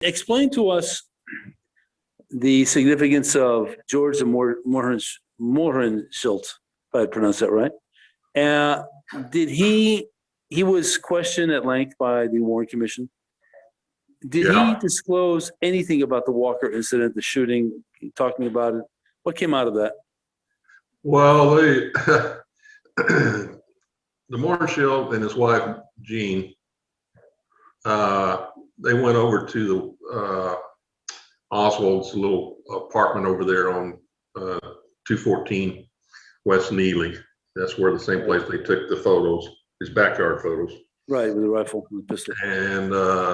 Explain to us the significance of George de Mohrenschildt, if I pronounced that right. He was questioned at length by the Warren Commission. Did he disclose anything about the Walker incident, the shooting, talking about it? What came out of that? Well, the Mohrenschildt and his wife, Jean, they went over to the Oswald's little apartment over there on 214 West Neely. That's where the same place they took the photos, his backyard photos. Right, with the rifle, with the pistol. And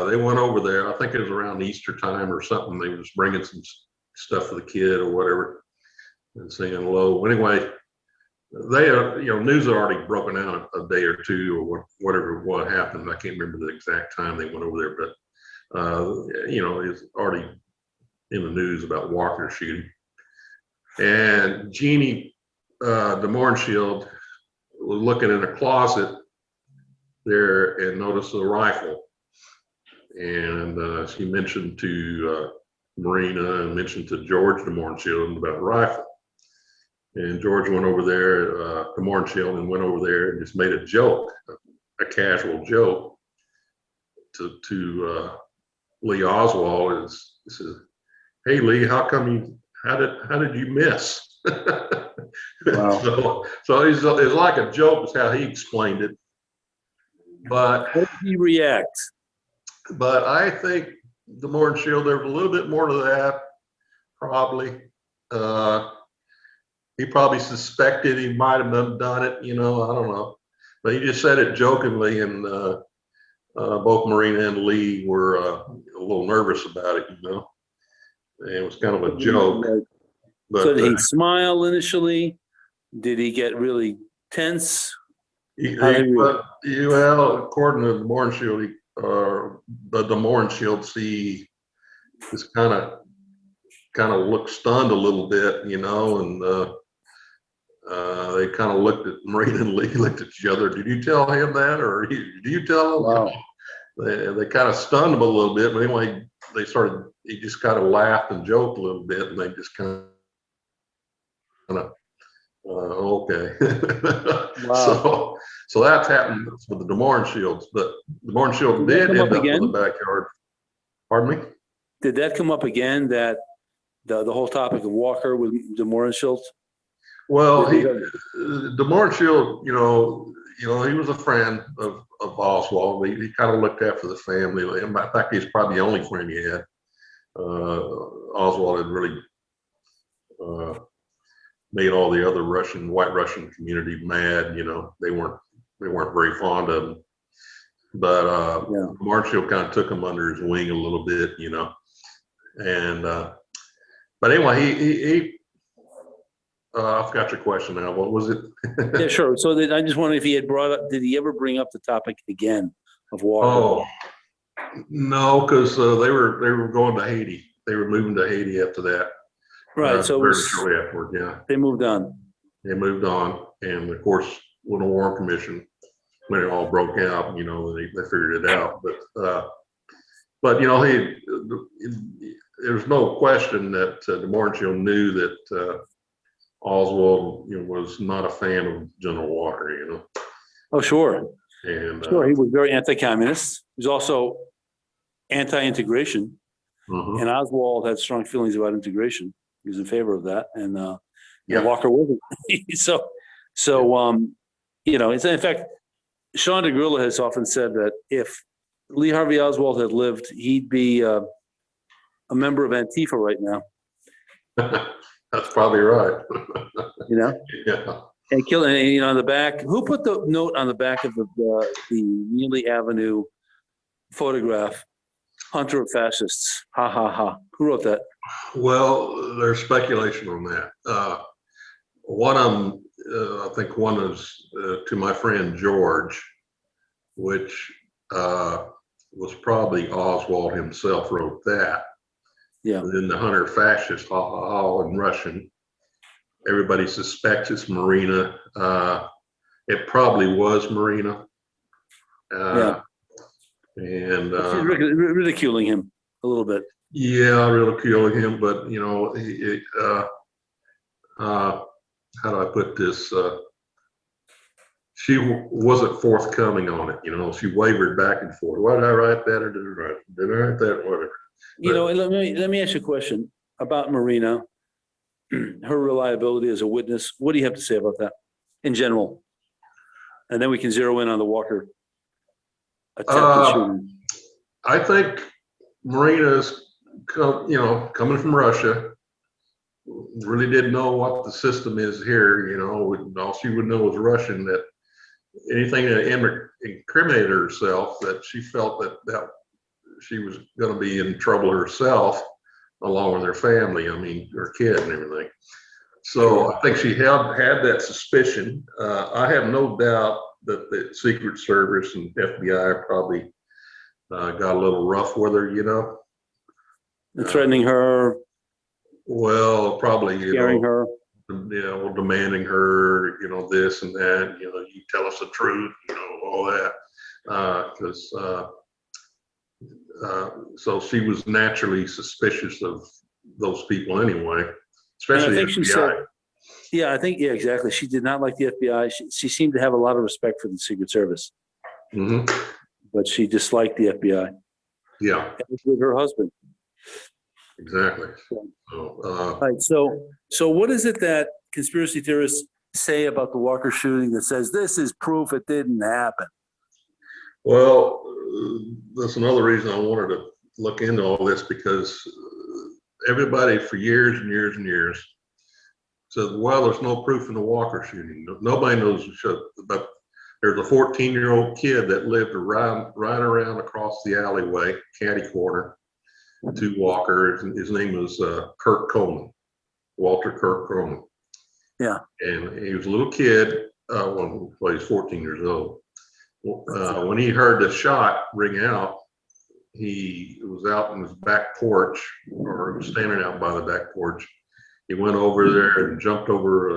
they went over there. I think it was around Easter time or something. They was bringing some stuff for the kid or whatever and singing hello. Anyway, they, news had already broken out a day or two or what happened. I can't remember the exact time they went over there, but it's already in the news about Walker shooting. And Jeannie de Mohrenschildt was looking in a closet there and noticed a rifle. And she mentioned to Marina and mentioned to George de Mohrenschildt about the rifle. And George went over there, de Mohrenschildt, and went over there and just made a joke, a casual joke to Lee Oswald. He says, "Hey Lee, how did you miss?" Wow. So it's like a joke is how he explained it. But how did he react? But I think de Mohrenschildt, there was a little bit more to that, probably. He probably suspected he might have done it, I don't know. But he just said it jokingly, and both Marina and Lee were a little nervous about it, And it was kind of a joke. But, so did he smile initially? Did he get really tense? Well, according to de Mohrenschildt, the Mohrenschildt, he just kind of looked stunned a little bit, and they kind of looked at Marina and Lee, looked at each other. Did you tell him that, or do you tell him? Wow. They kind of stunned him a little bit, but anyway, he just kind of laughed and joked a little bit, and they just kind of, okay. Wow. So that's happened with the de Mohrenschildts, but de Mohrenschildt did end up in the backyard. Pardon me? Did that come up again, that the whole topic of Walker with de Mohrenschildt? Well, de Mohrenschildt, he was a friend of Oswald. He kind of looked after the family. In fact, he's probably the only friend he had. Oswald had really made all the other white Russian community mad. They weren't very fond of him. But Mohrenschildt kind of took him under his wing a little bit, And but anyway, he I forgot your question now. What was it? Yeah, sure. So I just wondered if he had did he ever bring up the topic again of Walker? Oh, no, because they were going to Haiti. They were moving to Haiti after that. Right. So very shortly afterward, yeah. They moved on. They moved on, and of course, when the Warren Commission, when it all broke out, they figured it out. But there's no question that de Mohrenschildt knew that Oswald, was not a fan of General Walker, Oh, sure. And sure, he was very anti-communist. He was also anti-integration, and Oswald had strong feelings about integration. He was in favor of that, and Walker wasn't. In fact, Sean DeGrilla has often said that if Lee Harvey Oswald had lived, he'd be a member of Antifa right now. That's probably right. Yeah. And killing, on the back. Who put the note on the back of the Neely Avenue photograph? Hunter of fascists. Ha ha ha. Who wrote that? Well, there's speculation on that. One of them, I think one is to my friend George, which was probably Oswald himself wrote that. Yeah. And then the Hunter fascist, ha ha ha, in Russian. Everybody suspects it's Marina. It probably was Marina. And she's ridiculing him little bit. Yeah, ridiculing him, but you know, how do I put this? She wasn't forthcoming on it. You know, she wavered back and forth. Why did I write that or did I write that? Whatever. You know, let me ask you a question about Marina, her reliability as a witness. What do you have to say about that in general? And then we can zero in on the Walker attempted shooting. I think Marina's, you know, coming from Russia, really didn't know what the system is here. You know, all she would know was Russian. That anything that incriminated herself, that she felt that she was going to be in trouble herself, along with her family. I mean, her kid and everything. So I think she had that suspicion. I have no doubt that the Secret Service and FBI probably got a little rough with her, you know. Threatening her. Well, probably, scaring her. Well, demanding her, you know, this and that, you know, you tell us the truth, you know, all that. Because so she was naturally suspicious of those people anyway, especially the FBI. Yeah, exactly. She did not like the FBI. She seemed to have a lot of respect for the Secret Service, but she disliked the FBI. Yeah, with her husband. Exactly. All right. So what is it that conspiracy theorists say about the Walker shooting that says this is proof it didn't happen? Well, that's another reason I wanted to look into all this, because everybody for years and years and years said, well, there's no proof in the Walker shooting. Nobody knows but there's a 14-year-old kid that lived right around across the alleyway, catty corner to Walker. His name was Kirk Coleman, Walter Kirk Coleman. Yeah. And he was a little kid when he was 14 years old. When he heard the shot ring out, he was out on his back porch, or standing out by the back porch. He went over there and jumped over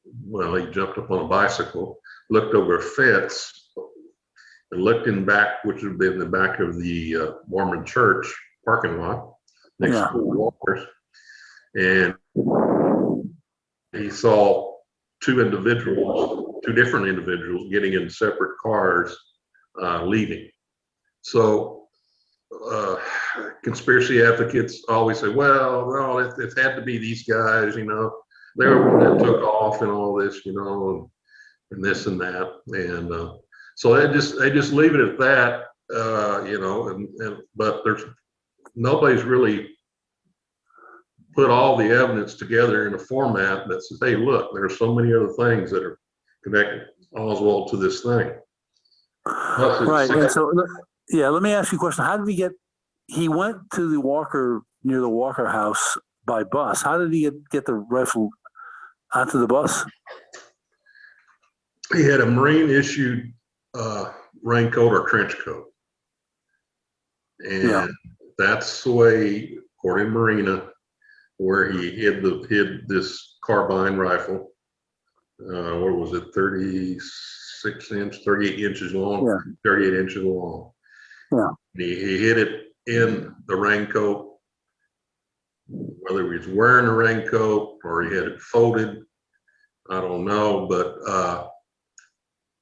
he jumped up on a bicycle, looked over a fence, and looked in back, which would have been the back of the Mormon church parking lot next to Walker's, and he saw two different individuals getting in separate cars, leaving. So conspiracy advocates always say, well, it had to be these guys, you know, they were the one that took off and all this, you know, and this and that. And so they just leave it at that, you know, but nobody's really put all the evidence together in a format that says, hey, look, there are so many other things that are connected Oswald to this thing. Right. And so, let me ask you a question. How did he went to the Walker, near the Walker house by bus. How did he get the rifle onto the bus? He had a Marine issued raincoat or trench coat. And that's the way, according to Marina, where he hid this carbine rifle. What was it, 38 inches long, 38 inches long. Yeah. He hid it in the raincoat, whether he was wearing a raincoat or he had it folded, I don't know, but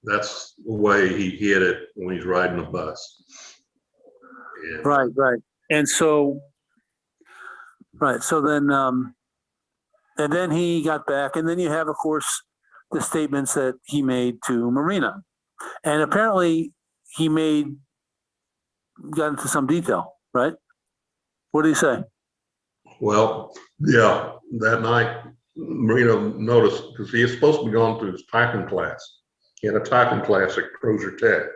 that's the way he hid it when he's riding a bus. And, right. And so, so then, and then he got back, and then you have, of course, the statements that he made to Marina. And apparently he got into some detail, right? What did he say? Well, yeah, that night, Marina noticed, because he was supposed to be going through his typing class. He had a typing class at Crozier Tech.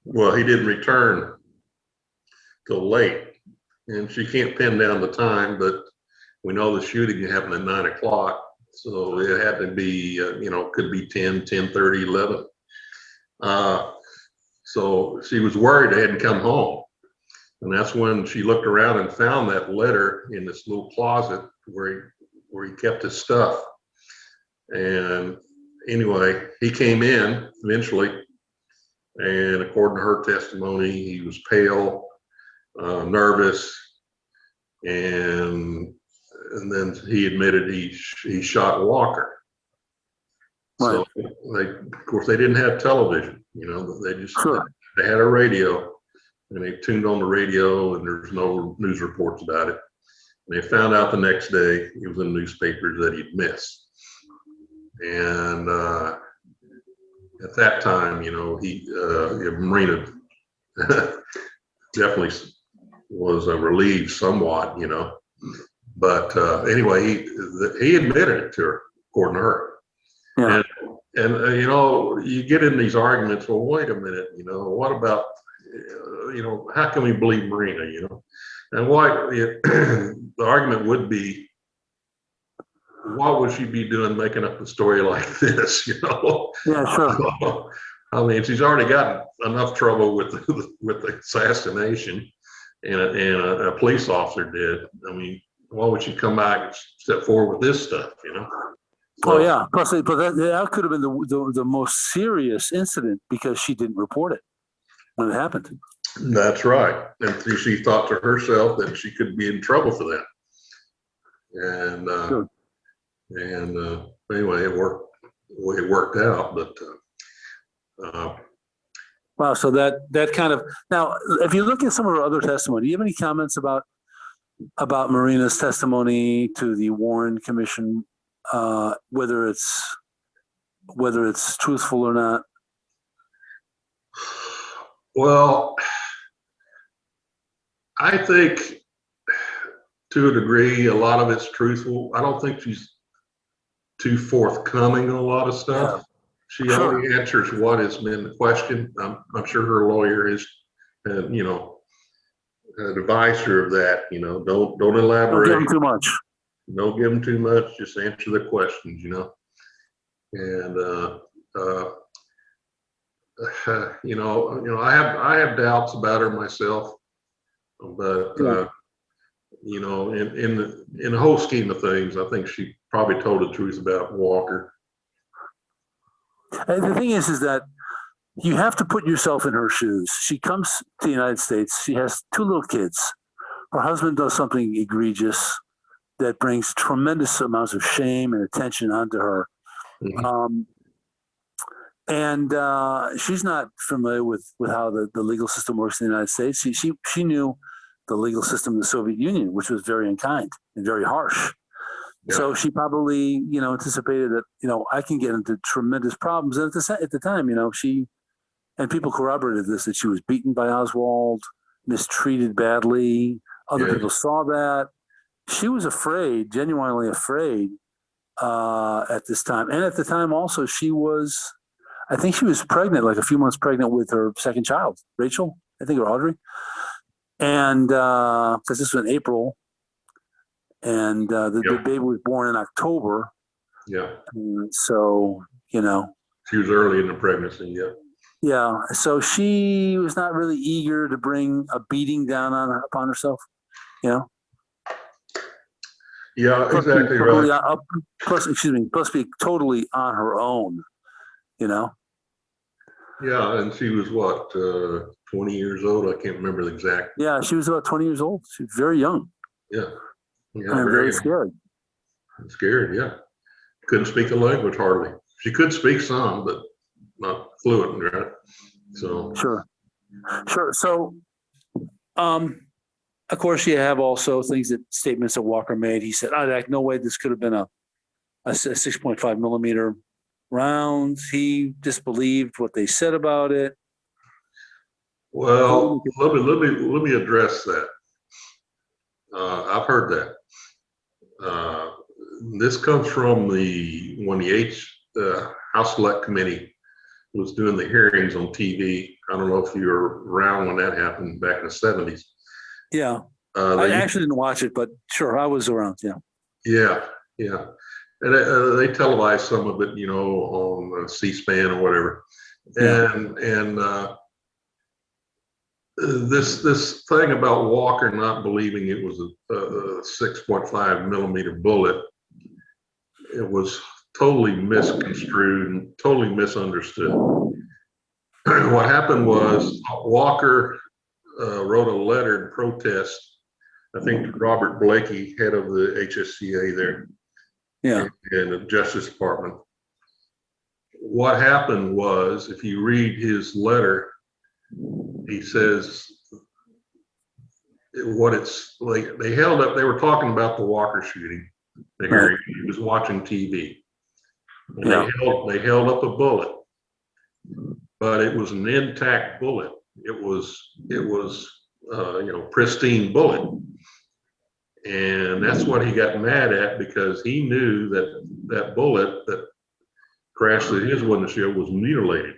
Well, he didn't return till late, and she can't pin down the time, but we know the shooting happened at 9 o'clock. So it had to be, could be 10, 10:30, 11. So she was worried they hadn't come home. And that's when she looked around and found that letter in this little closet where he kept his stuff. And anyway, he came in eventually. And according to her testimony, he was pale, nervous, and then he admitted he shot Walker. Right. So of course, they didn't have television. They just they had a radio, and they tuned on the radio, and there's no news reports about it. And they found out the next day, it was in the newspapers, that he'd missed. And at that time, Marina definitely was relieved somewhat, But anyway, he admitted it to her, according to her. Yeah. And you get in these arguments. Well, wait a minute. What about how can we believe Marina? And the argument would be, what would she be doing making up a story like this? Yeah, sure. I mean, she's already gotten enough trouble with the assassination, and a police officer did. I mean, why would she come back and step forward with this stuff? Oh yeah. Plus, but that could have been the most serious incident, because she didn't report it when it happened. That's right. And she thought to herself that she could be in trouble for that. And Sure. Anyway, it worked the way it worked out. But wow. So that kind of, now, if you look at some of her other testimony, do you have any comments about Marina's testimony to the Warren Commission, whether it's truthful or not? Well, I think to a degree, a lot of it's truthful. I don't think she's too forthcoming on a lot of stuff. Yeah. She only answers what has been questioned. I'm sure her lawyer is, advised her of that. Don't elaborate. Don't give them too much. Don't give them too much. Just answer the questions. And I have doubts about her myself, but in the whole scheme of things, I think she probably told the truth about Walker. And the thing is that you have to put yourself in her shoes. She comes to the United States. She has 2 little kids. Her husband does something egregious that brings tremendous amounts of shame and attention onto her. Mm-hmm. And she's not familiar with how the legal system works in the United States. She knew the legal system of the Soviet Union, which was very unkind and very harsh. Yeah. So she probably, anticipated that, I can get into tremendous problems. And at the time, and people corroborated this, that she was beaten by Oswald, mistreated badly. Other people saw that. She was afraid, genuinely afraid, at this time. And at the time also, I think she was pregnant, like a few months pregnant with her second child, Rachel, I think, or Audrey. And because this was in April, and the baby was born in October. Yeah. So, she was early in the pregnancy. Yeah. Yeah. So she was not really eager to bring a beating down upon herself. Yeah, exactly right. Plus be totally on her own. Yeah, and she was what, 20 years old? I can't remember the exact. Yeah, she was about 20 years old. She was very young. Yeah. And very scared. Scared, yeah. Couldn't speak the language hardly. She could speak some, but not fluent, right? So. Sure. So, of course, you have also statements that Walker made. He said, no way this could have been a 6.5 millimeter round. He disbelieved what they said about it. Well, let me address that. I've heard that. This comes from when the House Select Committee was doing the hearings on TV. I don't know if you were around when that happened back in the 70s. Yeah. I actually didn't watch it, but sure, I was around. Yeah. Yeah. And they televised some of it, on C-SPAN or whatever. And this thing about Walker not believing it was a 6.5 millimeter bullet, it was totally misconstrued and totally misunderstood. What happened was Walker wrote a letter in protest, I think, to Robert Blakey, head of the HSCA there, Yeah. and the Justice Department. What happened was, if you read his letter, he says what it's like. They held up, they were talking about the Walker shooting, the hearing. He was watching TV. And they held up a bullet, but it was an intact bullet. It was pristine bullet. And that's what he got mad at, because he knew that that bullet that crashed at his windshield was mutilated.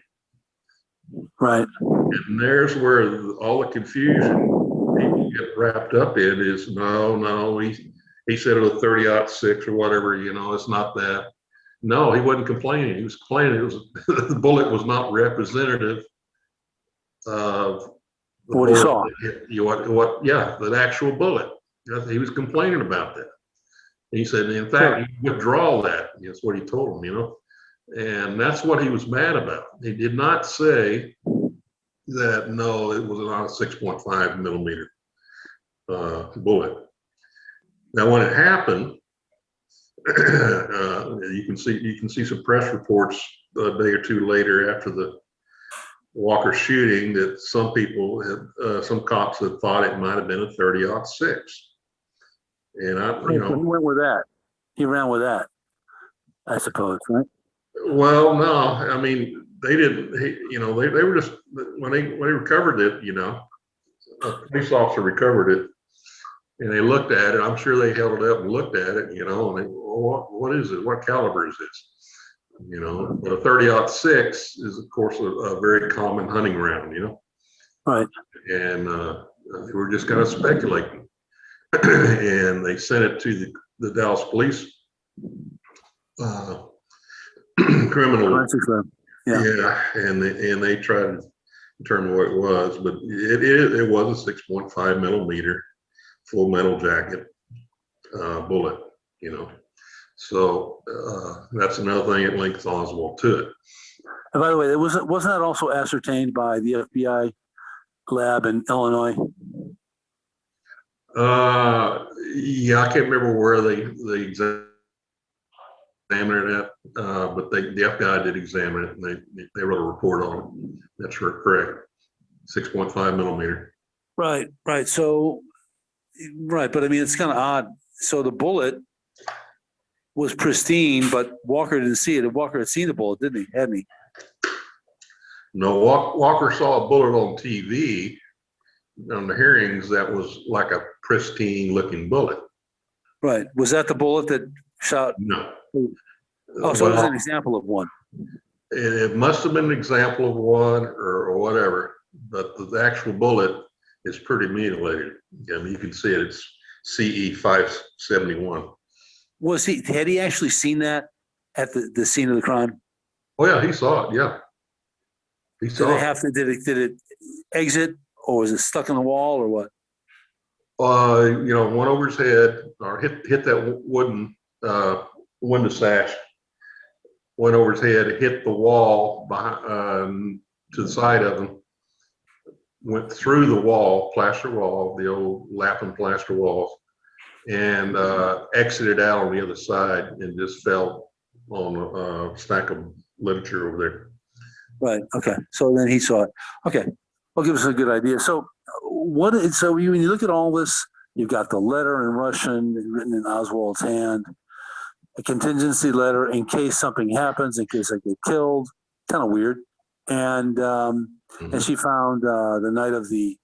Right. And there's where all the confusion people get wrapped up in is, no, he said it was 30-06 or whatever, it's not that. No, he wasn't complaining. He was complaining the bullet was not representative of what he saw. The actual bullet. He was complaining about that. He said, in fact, you withdraw that. That's what he told him, and that's what he was mad about. He did not say that, no, it was not a 6.5 millimeter bullet. Now, when it happened, you can see some press reports a day or two later after the Walker shooting that some people had, some cops had thought it might have been a 30-06. And he went with that. He ran with that, I suppose, right? Well, no, I mean, they didn't. They were just, when they recovered it. A police officer recovered it, and they looked at it. I'm sure they held it up and looked at it. And they, what is it? What caliber is this? But a 30-06 is, of course, a very common hunting round. Right. And they were just kind of speculating. And they sent it to the Dallas police criminal. Yeah, and they tried to determine what it was, but it was a 6.5 millimeter full metal jacket bullet. So that's another thing that links Oswald to it. And by the way, wasn't that also ascertained by the FBI lab in Illinois? Yeah, I can't remember where they examined it at, but the FBI did examine it, and they wrote a report on it. That's correct. 6.5 millimeter. Right. So, right, but I mean, it's kind of odd. So the bullet was pristine, but Walker didn't see it. Walker had seen the bullet, didn't he? Hadn't he? No, Walker saw a bullet on TV on the hearings that was like a pristine looking bullet. Right. Was that the bullet that shot? No. Oh, so it was an example of one. It must have been an example of one or whatever, but the actual bullet is pretty mutilated. I mean, you can see it. It's CE 571. Had he actually seen that at the scene of the crime? Oh yeah, he saw it. Yeah, he saw it. Did it exit, or was it stuck in the wall, or what? Went over his head or hit that wooden window sash. Went over his head, hit the wall behind, to the side of him. Went through the wall, plaster wall, the old Lappin plaster walls, and exited out on the other side and just fell on a stack of literature over there. Right. Okay. So then he saw it. Okay. Well, give us a good idea. So when you look at all this, you've got the letter in Russian written in Oswald's hand, a contingency letter in case something happens, in case I get killed. Kind of weird. And and she found the night of the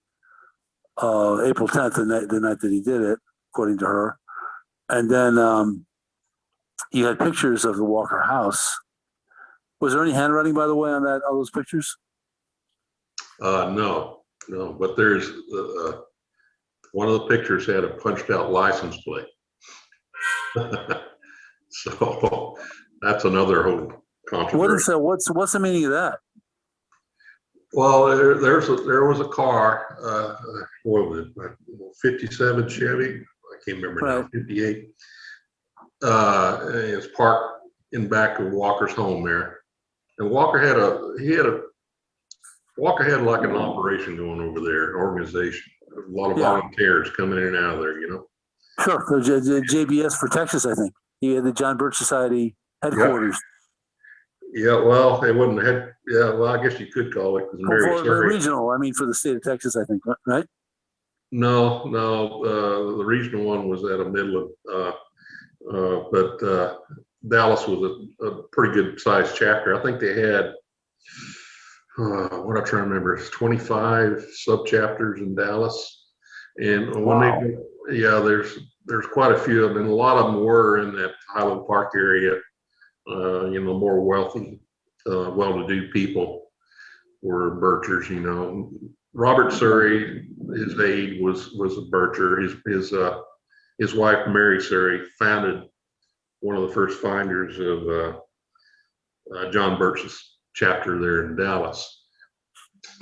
April 10th, the night that he did it, according to her. And then you had pictures of the Walker house. Was there any handwriting, by the way, on all those pictures? No, but there's one of the pictures had a punched out license plate. So that's another whole controversy. What's the meaning of that? Well, there was a car, what was it, 57 Chevy? I can't remember now, 58. It's parked in back of Walker's home there. And Walker had a Walker had like an operation going over there, organization. A lot of volunteers coming in and out of there, you know. Sure. The JBS for Texas, I think. He had the John Birch Society headquarters. Yeah, well, it wasn't yeah, well, I guess you could call it. For regional, I mean, for the state of Texas, I think, right? No, the regional one was out of Midland, but Dallas was a pretty good sized chapter. I think they had, what I'm trying to remember, it's 25 sub chapters in Dallas, and when there's quite a few of them, and a lot of them were in that Highland Park area. You know, more wealthy, well-to-do people were Birchers. You know, Robert Surrey, his aide was a Bircher. His wife Mary Surrey founded one of the first finders of John Birch's chapter there in Dallas.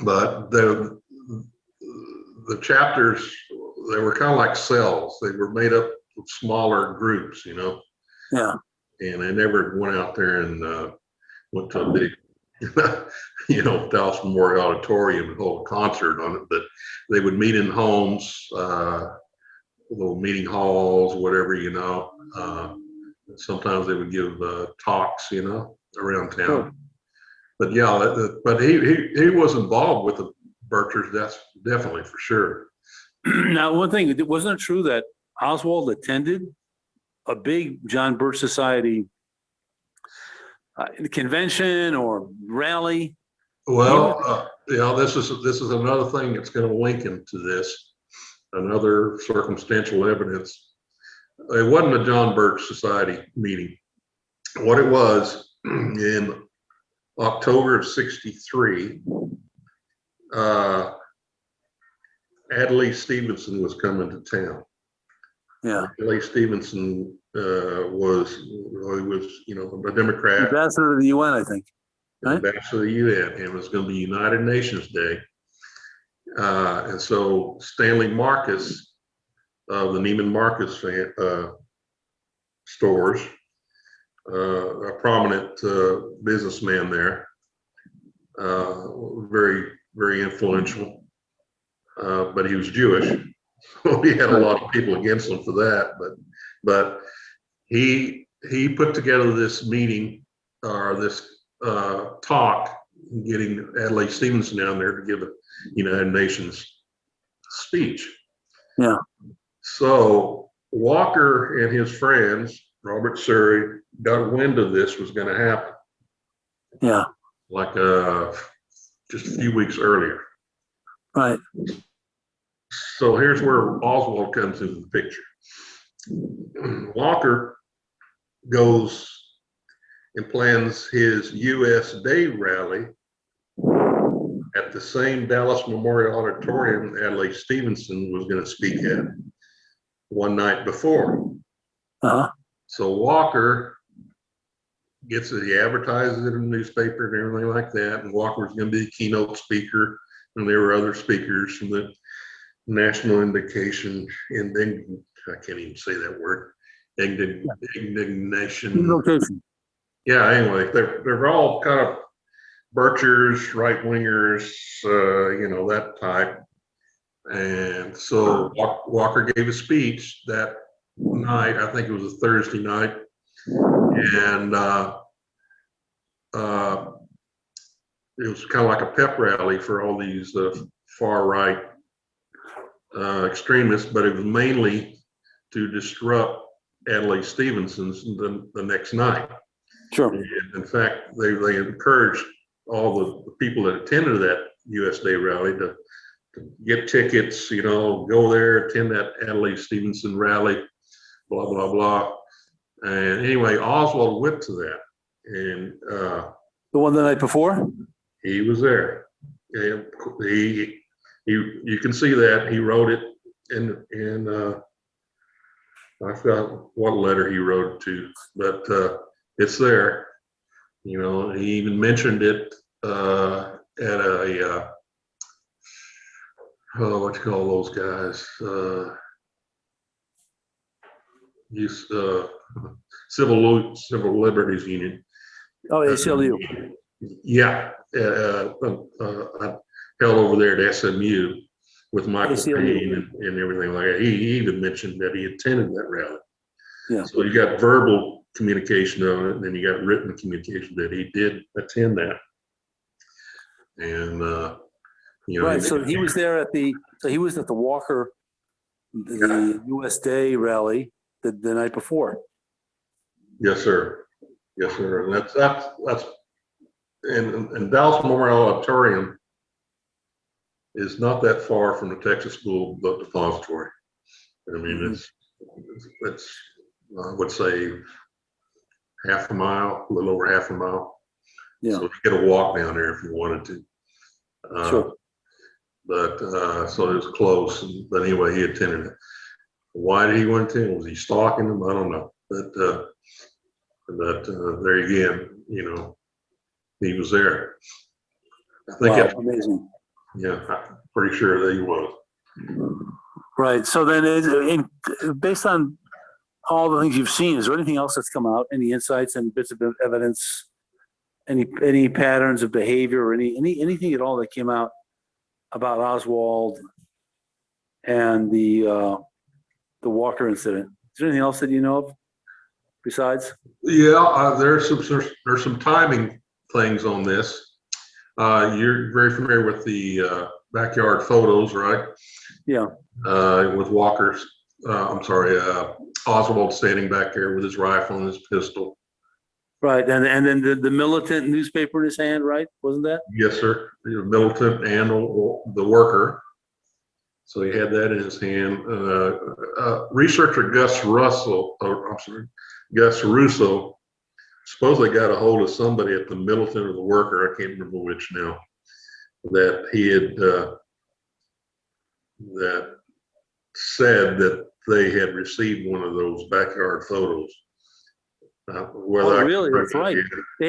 But the chapters, they were kind of like cells. They were made up of smaller groups, you know. Yeah. And they never went out there and went to a big, you know, Dallas Memorial Auditorium and hold a concert on it. But they would meet in homes, little meeting halls, whatever, you know. Sometimes they would give talks, you know, around town. Sure. But yeah, but he was involved with the Birchers. That's definitely for sure. Now, one thing, wasn't it true that Oswald attended a big John Birch Society convention or rally? Well, yeah, this is another thing that's going to link into this. Another circumstantial evidence. It wasn't a John Birch Society meeting. What it was, in October of '63, Adlai Stevenson was coming to town. Yeah. Adlai Stevenson was, you know, a Democrat. Ambassador to the UN, I think. Right? Ambassador to the UN, and it was going to be United Nations Day. And so Stanley Marcus of the Neiman Marcus stores, a prominent businessman there, very, very influential, but he was Jewish. So he had a lot of people against him for that, but he put together this meeting or this talk, getting Adlai Stevenson down there to give a United Nations speech. Yeah. So Walker and his friends, Robert Surrey, got wind of this was going to happen. Yeah. Like just a few weeks earlier. Right. So here's where Oswald comes into the picture. Walker goes and plans his U.S. Day rally at the same Dallas Memorial Auditorium Adlai Stevenson was going to speak at one night before. Uh-huh. So Walker gets it, he advertises it in the newspaper and everything like that, and Walker was going to be a keynote speaker, and there were other speakers from the National Indication, and then I can't even say that word, indignation. Yeah, anyway, they're all kind of Birchers, right wingers, you know, that type. And so Walker gave a speech that night. I think it was a Thursday night, and it was kind of like a pep rally for all these far right extremists, but it was mainly to disrupt Adlai Stevenson's the next night. Sure. And in fact, they encouraged all the people that attended that U.S. Day rally to get tickets, you know, go there, attend that Adlai Stevenson rally, blah, blah, blah. And anyway, Oswald went to that. And the one the night before? He was there. And you can see that. He wrote it in I forgot what letter he wrote it to, but it's there. You know, he even mentioned it at a what you call those guys? Civil Liberties Union. Oh, ACLU. Yeah. held over there at SMU with Michael ACLU. Payne and everything like that. He even mentioned that he attended that rally. Yeah. So you got verbal communication on it, and then you got written communication that he did attend that. And you know, Right. So he was there he was at the Walker, the US Day rally the night before. yes, sir. Yes, sir. And that's and Dallas Memorial Auditorium is not that far from the Texas School Book Depository. I mean, it's I would say half a mile, a little over half a mile. Yeah. So you get a walk down there if you wanted to. Sure. But so it was close. But anyway, he attended it. Why did he want to attend? Was he stalking them? I don't know. But there again, you know, he was there. I think Wow, amazing. Yeah, I'm pretty sure that he was. Right. So then, based on all the things you've seen, is there anything else that's come out? Any insights and bits of evidence? Any patterns of behavior or anything at all that came out about Oswald and the Walker incident? Is there anything else that you know of besides? Yeah, there's some timing things on this. You're very familiar with the backyard photos, right? Yeah. With Walker's, Oswald standing back there with his rifle and his pistol. Right, and then the militant newspaper in his hand, right? Wasn't that? Yes, sir. The militant and the worker. So he had that in his hand. Researcher Gus Russo supposedly got a hold of somebody at the militant or the worker, I can't remember which now, that he had that said that they had received one of those backyard photos. Really? That's right.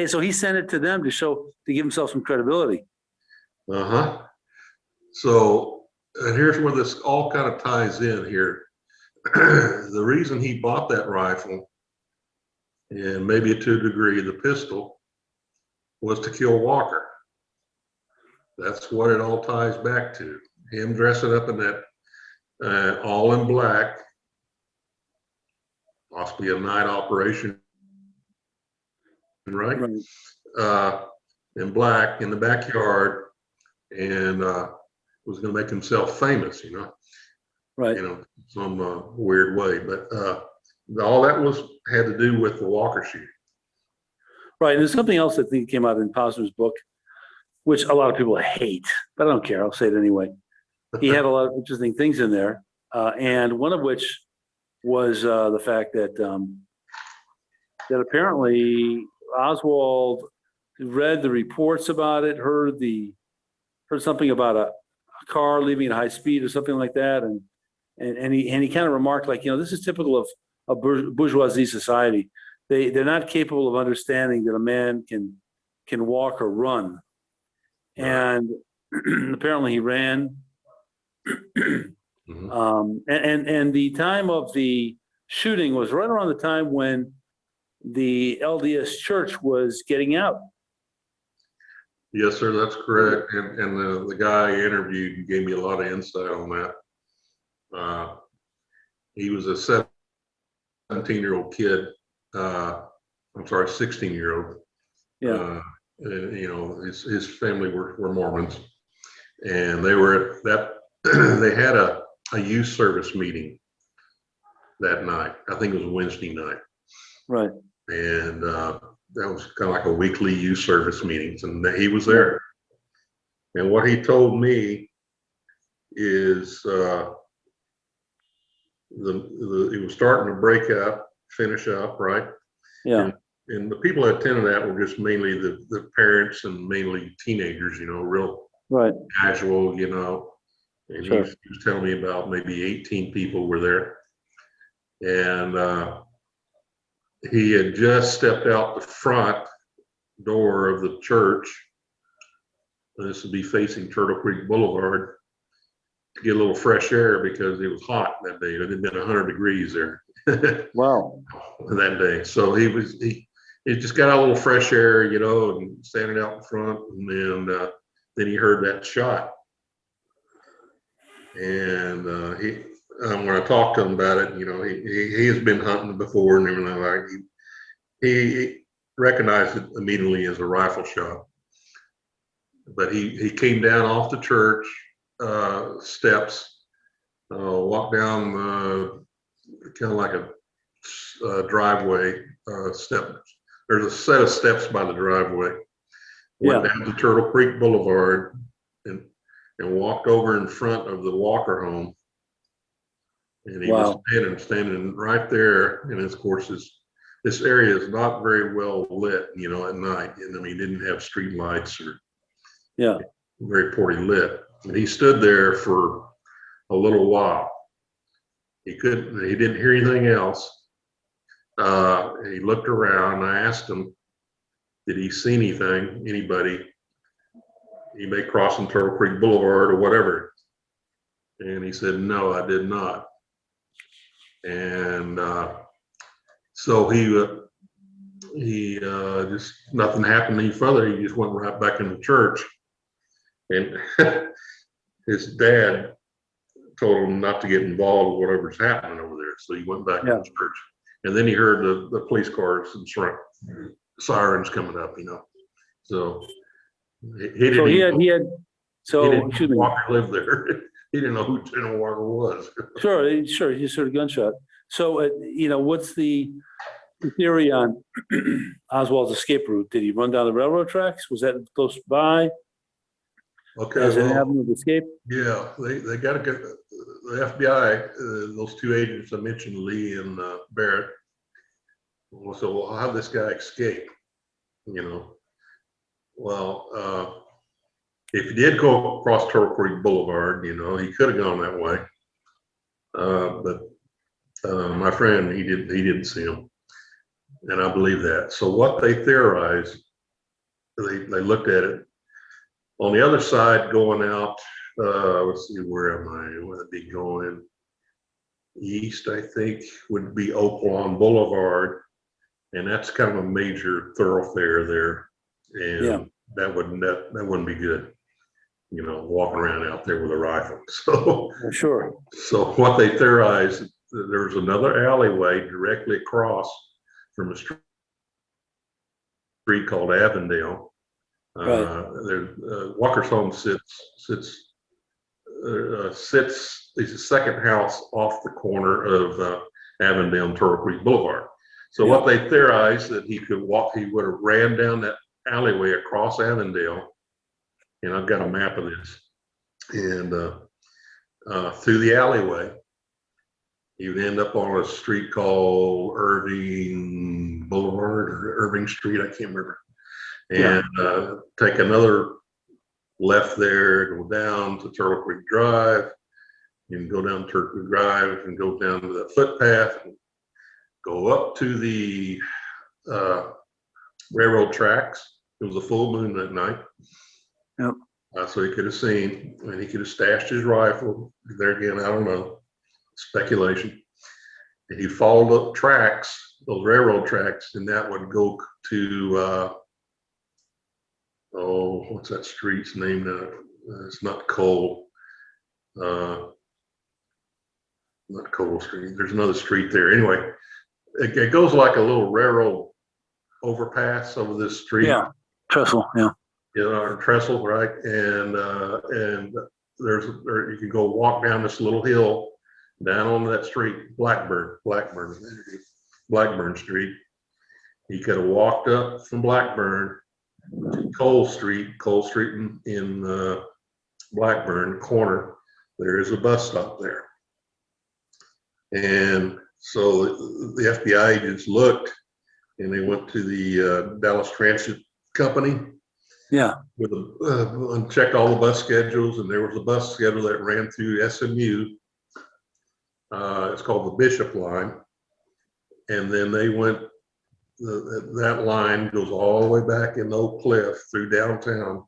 So he sent it to them to give himself some credibility. So, and here's where this all kind of ties in here. The reason he bought that rifle, and maybe to a degree the pistol, was to kill Walker. That's what it all ties back to. Him dressing up in that all in black, possibly a night operation, right? In black in the backyard, and was going to make himself famous, you know, right? You know, some weird way, but all that had to do with the Walker shooting. Right. And there's something else I think came out in Posner's book, which a lot of people hate, but I don't care. I'll say it anyway. He had a lot of interesting things in there, and one of which was the fact that that apparently Oswald read the reports about it, heard something about a car leaving at high speed or something like that, and he kind of remarked, like, you know, this is typical of a bourgeoisie society. They're not capable of understanding that a man can walk or run, and apparently he ran. And the time of the shooting was right around the time when the LDS Church was getting out. Yes, sir, that's correct. And the guy I interviewed gave me a lot of insight on that. He was a 17-year-old kid. 16-year-old. Yeah. You know, his family were Mormons, and they were at that. They had a youth service meeting that night. I think it was Wednesday night. Right. And that was kind of like a weekly youth service meetings, and he was there. And what he told me is it was starting to finish up, right? Yeah. And the people that attended that were just mainly the parents and mainly teenagers, you know, real casual, you know. And he was telling me about maybe 18 people were there. And he had just stepped out the front door of the church. This would be facing Turtle Creek Boulevard, to get a little fresh air because it was hot that day. It had been 100 degrees there. Wow. That day. So he just got a little fresh air, you know, and standing out in front. And then he heard that shot. And when I talked to him about it, you know, he has been hunting before and everything like that. He recognized it immediately as a rifle shot. But he came down off the church steps, walked down kind of like a driveway step. There's a set of steps by the driveway. Went down to Turtle Creek Boulevard and walked over in front of the Walker home. And he was standing right there. And of course, this area is not very well lit, you know, at night. And I mean, he didn't have street lights or very poorly lit. And he stood there for a little while. He didn't hear anything else. He looked around. I asked him, did he see anybody crossing Turtle Creek Boulevard or whatever? And he said, no, I did not. And so he just, nothing happened any further. He just went right back in the church. And his dad told him not to get involved with whatever's happening over there. So he went back to the church. And then he heard the police cars and sirens coming up, you know. So he didn't Walker lived there. He didn't know who General Walker was. Sure, he just heard a gunshot. So, you know, what's the theory on Oswald's escape route? Did he run down the railroad tracks? Was that close by? Okay. As an avenue of escape? Yeah, they got to get the FBI, those two agents I mentioned, Lee and Barrett. So how did this guy escape? You know, well, if he did go across Turtle Creek Boulevard, you know, he could have gone that way. But my friend, he didn't see him, and I believe that. So what they theorized, they looked at it. On the other side, going out, let's see, where am I? Would it be going east? I think would be Oaklawn Boulevard, and that's kind of a major thoroughfare there, and that wouldn't be good, you know, walking around out there with a rifle. So So what they theorized, there's another alleyway directly across from a street called Avondale. Walker's home sits is the second house off the corner of Avondale and Turtle Creek Boulevard. So what they theorized that he would have ran down that alleyway across Avondale, and I've got a map of this, and through the alleyway, he would end up on a street called Irving Boulevard or Irving Street, I can't remember. And take another left there, go down to Turtle Creek Drive. You can go down Turtle Creek Drive and go down to the footpath, and go up to the railroad tracks. It was a full moon that night. So he could have seen, and he could have stashed his rifle. There again, I don't know, speculation. And he followed up tracks, those railroad tracks, and that would go to what's that street's name now? It's not Cole. Not Cole Street. There's another street there. Anyway, it goes like a little railroad overpass over this street. Trestle. Trestle, right? And you can go walk down this little hill down on that street, Blackburn Street. He could have walked up from Blackburn to Cole Street in Blackburn corner. There is a bus stop there. And so the FBI agents looked, and they went to the Dallas Transit Company. And checked all the bus schedules, and there was a bus schedule that ran through SMU. It's called the Bishop Line. And then they went, that line goes all the way back in Oak Cliff through downtown,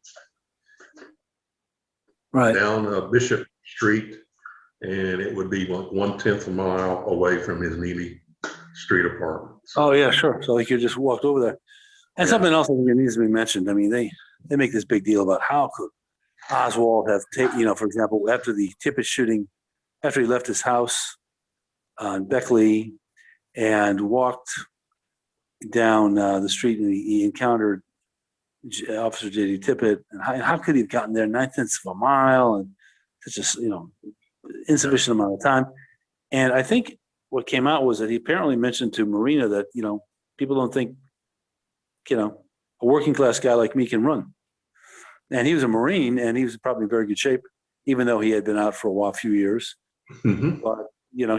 down Bishop Street, and it would be like 1/10 of a mile away from his Neely Street apartment. So he could just walked over there. And something else I think it needs to be mentioned. I mean, they make this big deal about how could Oswald have taken, for example, after the Tippit shooting, after he left his house on Beckley and walked down the street, and he encountered Officer J.D. Tippit. And how could he have gotten there 9/10 of a mile and such a, insufficient amount of time? And I think what came out was that he apparently mentioned to Marina that, people don't think, a working class guy like me can run. And he was a Marine, and he was probably in very good shape, even though he had been out for a few years. Mhm. But,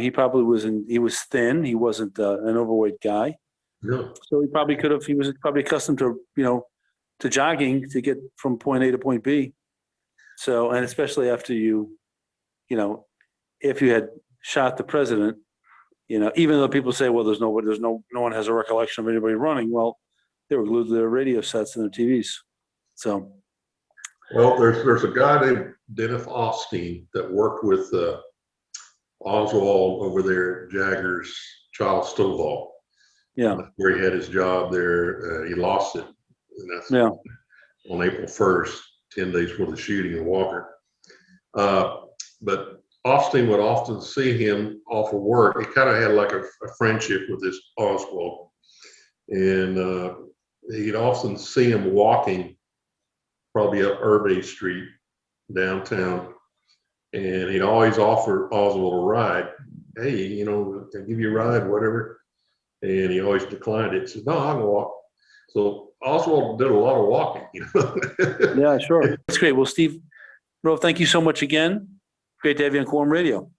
he probably he was thin. He wasn't an overweight guy. Yeah. So he was probably accustomed to, to jogging to get from point A to point B. So, and especially after if you had shot the president, even though people say, well, no one has a recollection of anybody running. Well, they were glued to their radio sets and their TVs. So. Well, there's a guy named Dennis Austin that worked with Oswald over there at Jaggers Child Stovall. Yeah. That's where he had his job there. He lost it. And that's on April 1st, 10 days before the shooting in Walker. But Austin would often see him off of work. He kind of had like a friendship with this Oswald. And he'd often see him walking probably up Irby Street downtown. And he'd always offer Oswald a ride. Hey, I'll give you a ride, whatever. And he always declined it. He said, no, I can walk. So Oswald did a lot of walking. Yeah, sure. That's great. Well, Steve, thank you so much again. Great to have you on Quorum Radio.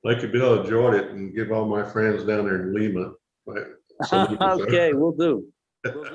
Thank you, Bill. I enjoyed it, and give all my friends down there in Lima. Okay, we'll do.